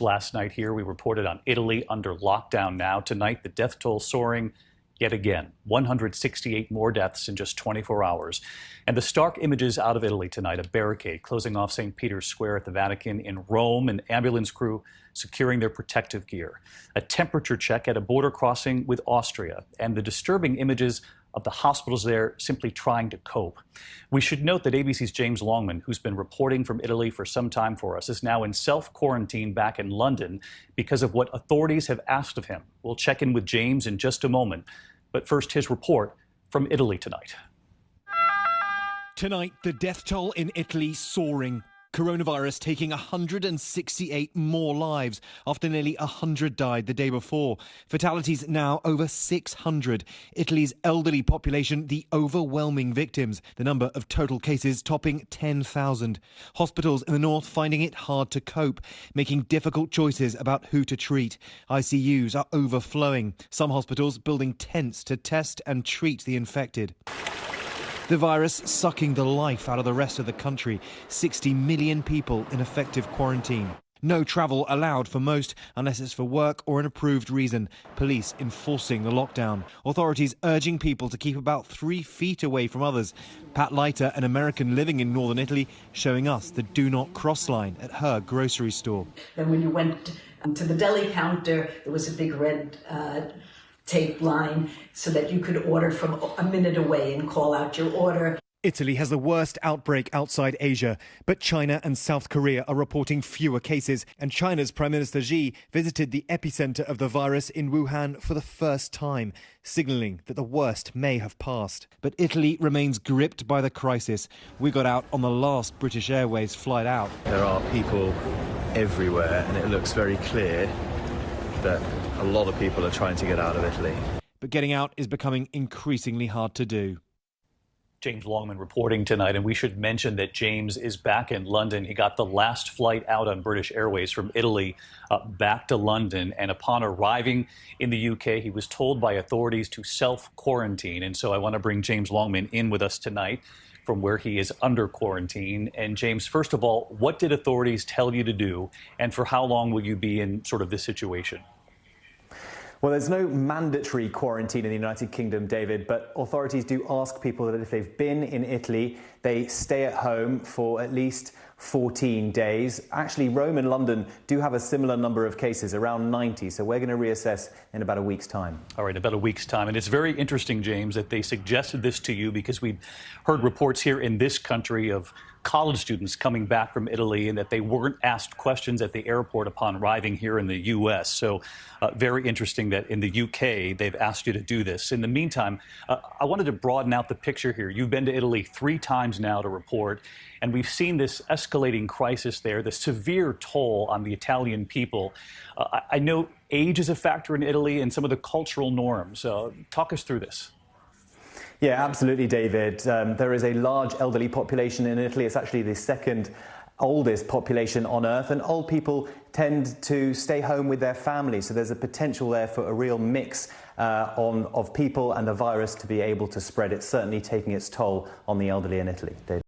Last night here, we reported on Italy under lockdown now. Tonight, the death toll soaring yet again. 168 more deaths in just 24 hours. And the stark images out of Italy tonight, a barricade closing off St. Peter's Square at the Vatican in Rome, an ambulance crew securing their protective gear, a temperature check at a border crossing with Austria, and the disturbing images of the hospitals there simply trying to cope. We should note that ABC's James Longman, who's been reporting from Italy for some time for us, is now in self-quarantine back in London because of what authorities have asked of him. We'll check in with James in just a moment. But first, his report from Italy tonight. Tonight, the death toll in Italy soaring. Coronavirus taking 168 more lives after nearly 100 died the day before. Fatalities now over 600. Italy's elderly population, the overwhelming victims. The number of total cases topping 10,000. Hospitals in the north finding it hard to cope, making difficult choices about who to treat. ICUs are overflowing. Some hospitals building tents to test and treat the infected. The virus sucking the life out of the rest of the country. 60 million people in effective quarantine. No travel allowed for most, unless it's for work or an approved reason. Police enforcing the lockdown. Authorities urging people to keep about 3 feet away from others. Pat Leiter, an American living in northern Italy, showing us the do not cross line at her grocery store. Then when you went to the deli counter, there was a big red tape line so that you could order from a minute away and call out your order. Italy has the worst outbreak outside Asia, but China and South Korea are reporting fewer cases, and China's Prime Minister Xi visited the epicenter of the virus in Wuhan for the first time, signaling that the worst may have passed. But Italy remains gripped by the crisis. We got out on the last British Airways flight out. There are people everywhere, and it looks very clear that a lot of people are trying to get out of Italy. But getting out is becoming increasingly hard to do. James Longman reporting tonight, and we should mention that James is back in London. He got the last flight out on British Airways from Italy back to London, and upon arriving in the UK, he was told by authorities to self-quarantine. And so I want to bring James Longman in with us tonight from where he is under quarantine. And James, first of all, what did authorities tell you to do, and for how long will you be in sort of this situation? Well, there's no mandatory quarantine in the United Kingdom, David, but authorities do ask people that if they've been in Italy, they stay at home for at least 14 days. Actually, Rome and London do have a similar number of cases, around 90, so we're going to reassess in about a week's time. All right, about a week's time. And it's very interesting, James, that they suggested this to you because we've heard reports here in this country of college students coming back from Italy and that they weren't asked questions at the airport upon arriving here in the U.S. So very interesting that in the U.K. they've asked you to do this. In the meantime, I wanted to broaden out the picture here. You've been to Italy 3 times now to report, and we've seen this escalating crisis there, the severe toll on the Italian people. I know age is a factor in Italy and some of the cultural norms. Talk us through this. Yeah, absolutely, David. There is a large elderly population in Italy. It's actually the second oldest population on Earth, and old people tend to stay home with their families. So there's a potential there for a real mix of people and the virus to be able to spread. It's certainly taking its toll on the elderly in Italy, David.